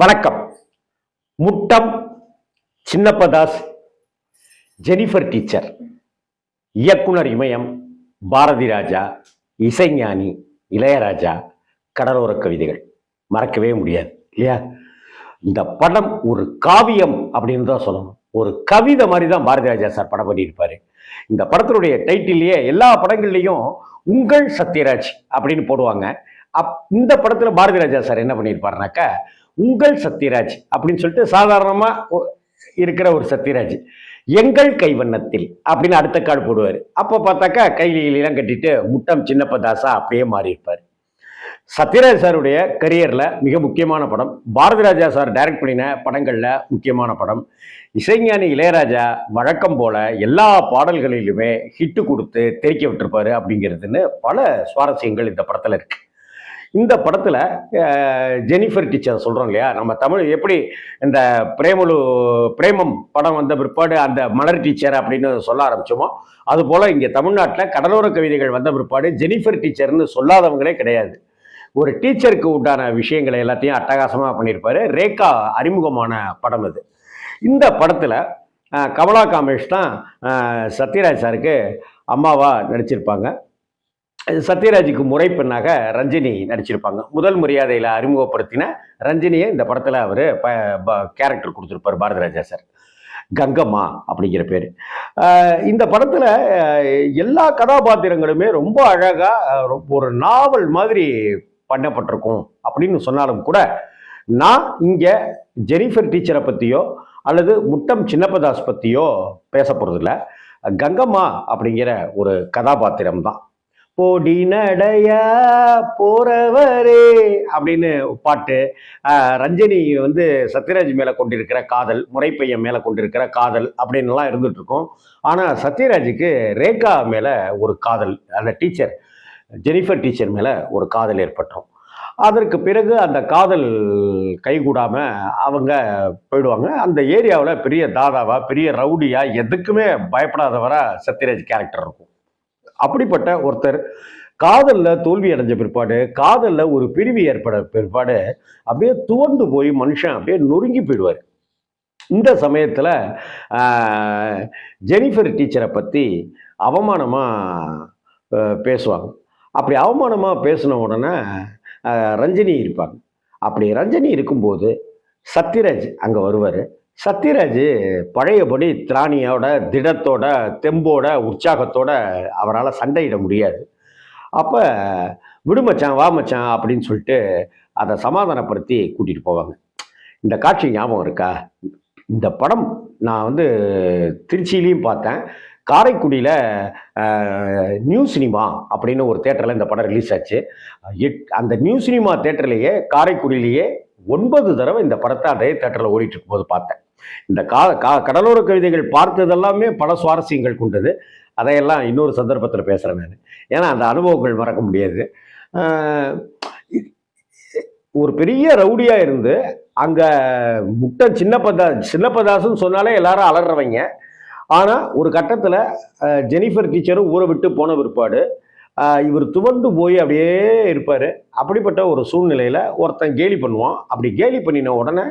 வணக்கம். Muttam Chinnappadas, Jennifer teacher, இயக்குனர் இமயம், பாரதி ராஜா, இசைஞானி இளையராஜா, கடலோர கவிதைகள் மறக்கவே முடியாது இல்லையா? இந்த படம் ஒரு காவியம் அப்படின்னு தான் சொல்லணும். ஒரு கவிதை மாதிரி தான் பாரதி ராஜா சார் படம் பண்ணியிருப்பாரு. இந்த படத்தினுடைய டைட்டிலேயே எல்லா படங்கள்லையும் உங்கள் சத்யராஜ் அப்படின்னு போடுவாங்க. இந்த படத்துல பாரதி ராஜா சார் என்ன பண்ணியிருப்பாருனாக்கா, உங்கள் சத்யராஜ் அப்படின்னு சொல்லிட்டு சாதாரணமா இருக்கிற ஒரு சத்யராஜ் எங்கள் கைவண்ணத்தில் அப்படின்னு அடுத்த கார்டு போடுவார். அப்போ பார்த்தாக்கா கையிலாம் கட்டிட்டு முட்டம் சின்னப்பதாசா அப்படியே மாறி இருப்பார். சத்யராஜ் சாருடைய கரியர்ல மிக முக்கியமான படம், பாரதி ராஜா சார் டைரக்ட் பண்ணின படங்கள்ல முக்கியமான படம். இசைஞானி இளையராஜா வழக்கம் போல எல்லா பாடல்களிலுமே ஹிட்டு கொடுத்து தெரிக்க விட்டுருப்பாரு அப்படிங்கிறதுன்னு பல சுவாரஸ்யங்கள் இந்த படத்துல இருக்கு. இந்த படத்துல ஜெனிஃபர் டீச்சர் சொல்றோம் இல்லையா, நம்ம தமிழ் எப்படி இந்த பிரேமம் படம் வந்த பிற்பாடு அந்த மலர் டீச்சர் அப்படின்னு சொல்ல ஆரம்பிச்சோமோ, அது போல இங்க தமிழ்நாட்டில் கடலோர கவிதைகள் வந்த பிற்பாடு ஜெனிஃபர் டீச்சர்னு சொல்லாதவங்களே கிடையாது. ஒரு டீச்சருக்கு உண்டான விஷயங்களை எல்லாத்தையும் அட்டகாசமா பண்ணியிருப்பாரு. ரேகா அறிமுகமான படம் இது. இந்த படத்துல கமலா காமேஷ் தான் சத்யராஜ் சாருக்கு அம்மாவா நடிச்சிருப்பாங்க. சத்யராஜுக்கு முறைப்பெண்ணாக ரஞ்சினி நடிச்சிருப்பாங்க. முதல் மரியாதையில் அறிமுகப்படுத்தின ரஞ்சினியை இந்த படத்தில் அவர் கேரக்டர் கொடுத்துருப்பார் பாரதி ராஜா சார். கங்கம்மா அப்படிங்கிற பேர். இந்த படத்தில் எல்லா கதாபாத்திரங்களுமே ரொம்ப அழகாக ஒரு நாவல் மாதிரி பண்ணப்பட்டிருக்கும் அப்படின்னு சொன்னாலும் கூட, நான் இங்கே ஜெனிஃபர் டீச்சரை பற்றியோ அல்லது முட்டம் சின்னப்பதாஸ் பற்றியோ பேச போகிறதில்ல. கங்கம்மா அப்படிங்கிற ஒரு கதாபாத்திரம் தான். போடி நடையா போறவரே அப்படின்னு பாட்டு. ரஞ்சனி சத்யராஜ் மேல கொண்டிருக்கிற காதல், முறைப்பையன் மேல கொண்டிருக்கிற காதல் அப்படின்லாம் இருந்துட்டு இருக்கும். ஆனா சத்யராஜுக்கு ரேகா மேல ஒரு காதல், அந்த டீச்சர் ஜெனிஃபர் டீச்சர் மேல ஒரு காதல் ஏற்பட்டோம். அதற்கு பிறகு அந்த காதல் கைகூடாம அவங்க போயிடுவாங்க. அந்த ஏரியாவில் பெரிய தாதாவா, பெரிய ரவுடியா, எதுக்குமே பயப்படாதவரா சத்யராஜ் கேரக்டர் இருக்கும். அப்படிப்பட்ட ஒருத்தர் காதல்ல தோல்வி அடைஞ்ச பிற்பாடு, காதல்ல ஒரு பிரிவு ஏற்பட பிற்பாடு அப்படியே துவண்டு போய் மனுஷன் அப்படியே நொறுங்கி போயிடுவார். இந்த சமயத்துல ஜெனிஃபர் டீச்சரை பத்தி அவமானமா பேசுவாங்க. அப்படி அவமானமா பேசின உடனே ரஞ்சினி இருப்பாங்க. அப்படி ரஞ்சினி இருக்கும்போது சத்யராஜ் அங்க வருவார். சத்யராஜ் பழையபடி திராணியோட, திடத்தோட, தெம்போட, உற்சாகத்தோட அவரால் சண்டையிட முடியாது. அப்போ விடுமச்சான், வா மச்சான் அப்படின்னு சொல்லிட்டு அதை சமாதானப்படுத்தி கூட்டிகிட்டு போவாங்க. இந்த காட்சி ஞாபகம் இருக்கா? இந்த படம் நான் திருச்சியிலையும் பார்த்தேன். காரைக்குடியில் நியூ சினிமா அப்படின்னு ஒரு தேட்டரில் இந்த படம் ரிலீஸ் ஆச்சு. அந்த நியூ சினிமா தேட்டர்லேயே காரைக்குடியிலேயே 9 தடவை இந்த படத்தை அதே தேட்டரில் ஓடிட்டு இருக்கும்போது பார்த்தேன். இந்த கடலோர கவிதைகள் பார்த்ததெல்லாமே பல சுவாரஸ்யங்கள் கொண்டது. அதையெல்லாம் இன்னொரு சந்தர்ப்பத்தில் பேசுகிறேன் நான். ஏன்னா அந்த அனுபவங்கள் மறக்க முடியாது. ஒரு பெரிய ரவுடியாக இருந்து அங்கே முட்டை சின்னப்பதாசுன்னு சொன்னாலே எல்லாரும் அலறவங்க. ஆனால் ஒரு கட்டத்தில் ஜெனிஃபர் டீச்சரும் ஊரை விட்டு போன பிற்பாடு இவர் துவண்டு போய் அப்படியே இருப்பார். அப்படிப்பட்ட ஒரு சூழ்நிலையில் ஒருத்தன் கேலி பண்ணுவான். அப்படி கேலி பண்ணின உடனே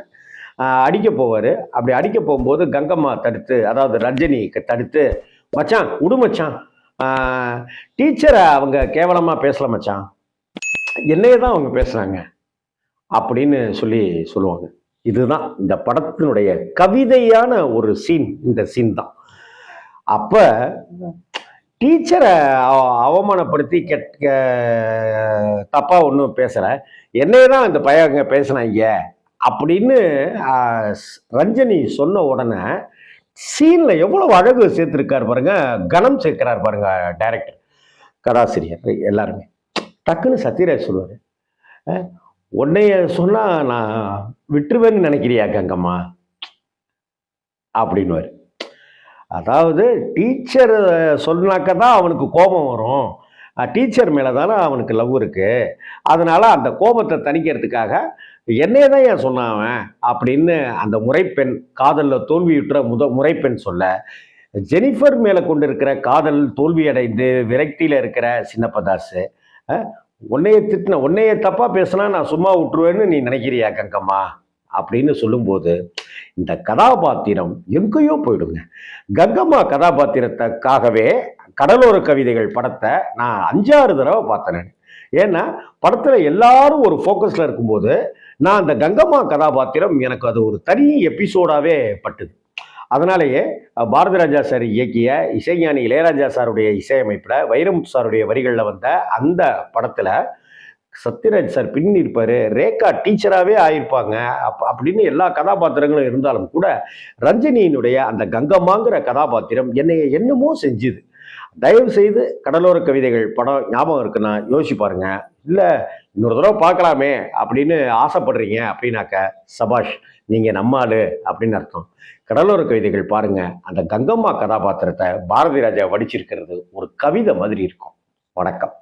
அடிக்க போவார். அப்படி அடிக்க போகும்போது கங்கம்மா தடுத்து, அதாவது ரஞ்சனி தடுத்து, மச்சான் விடு மச்சான், டீச்சரை அவங்க கேவலமாக பேசல மச்சான், என்னையே தான் அவங்க பேசுகிறாங்க அப்படின்னு சொல்லுவாங்க. இதுதான் இந்த படத்தினுடைய கவிதையான ஒரு சீன். இந்த சீன் தான். அப்போ டீச்சரை அவமானப்படுத்தி தப்பா ஒன்றும் பேசலை, என்னையே தான் இந்த பையங்க பேசுனாங்க அப்படின்னு ரஞ்சனி சொன்ன உடனே சீன்ல எவ்வளவு அழகு சேர்த்திருக்காரு பாருங்க, கனம் சேர்க்கிறார் பாருங்க டைரக்டர், கதாசிரியர் எல்லாருமே. டக்குன்னு சத்யராஜ் சொல்லுவாரு, உன்னைய சொன்னா நான் விட்டுருவேன்னு நினைக்கிறியா கங்கம்மா அப்படின்னுவாரு. அதாவது டீச்சர் சொன்னாக்க தான் அவனுக்கு கோபம் வரும், டீச்சர் மேலே தானே அவனுக்கு லவ் இருக்கு, அதனால அந்த கோபத்தை தணிக்கிறதுக்காக என்னையே தான் ஏன் சொன்னான் அப்படின்னு அந்த முறைப்பெண், காதலில் தோல்வியுற்ற முறைப்பெண் சொல்ல, ஜெனிஃபர் மேலே கொண்டு இருக்கிற காதல் தோல்வி அடைந்து விரக்தியில் இருக்கிற சின்னப்பதாசு, உன்னைய தப்பாக பேசுனா நான் சும்மா விட்டுருவேன்னு நீ நினைக்கிறியா கங்கம்மா அப்படின்னு சொல்லும்போது இந்த கதாபாத்திரம் எங்கேயோ போயிடுங்க. கங்கம்மா கதாபாத்திரத்துக்காகவே கடலோர கவிதைகள் படத்தை நான் 5-6 தடவை பார்த்தேன் நான். ஏன்னா படத்துல எல்லாரும் ஒரு ஃபோக்கஸ்ல இருக்கும்போது நான் அந்த கங்கம்மா கதாபாத்திரம் எனக்கு அது ஒரு தனி எபிசோடாவே பட்டுது. அதனாலேயே பாரதி ராஜா சார் இயக்கிய இசைஞானி இளையராஜா சாருடைய இசையமைப்பில் வைரமுத்து சாருடைய வரிகளில் வந்த அந்த படத்தில் சத்யராஜ் சார் பின்னி இருப்பாரு, ரேகா டீச்சராகவே ஆயிருப்பாங்க. அப்படின்னு எல்லா கதாபாத்திரங்களும் இருந்தாலும் கூட ரஞ்சினியினுடைய அந்த கங்கம்மாங்கிற கதாபாத்திரம் என்னை என்னமோ செஞ்சுது. தயவு செய்து கடலோர கவிதைகள் படம் ஞாபகம் இருக்குன்னா யோசிச்சு பாருங்க. இல்லை இன்னொரு தடவை பார்க்கலாமே அப்படின்னு ஆசைப்படுறீங்க அப்படின்னாக்க சபாஷ், நீங்க நம்மாளு அப்படின்னு அர்த்தம். கடலோர கவிதைகள் பாருங்க. அந்த கங்கம்மா கதாபாத்திரத்தை பாரதி ராஜா வடிச்சிருக்கிறது ஒரு கவிதை மாதிரி இருக்கும். வணக்கம்.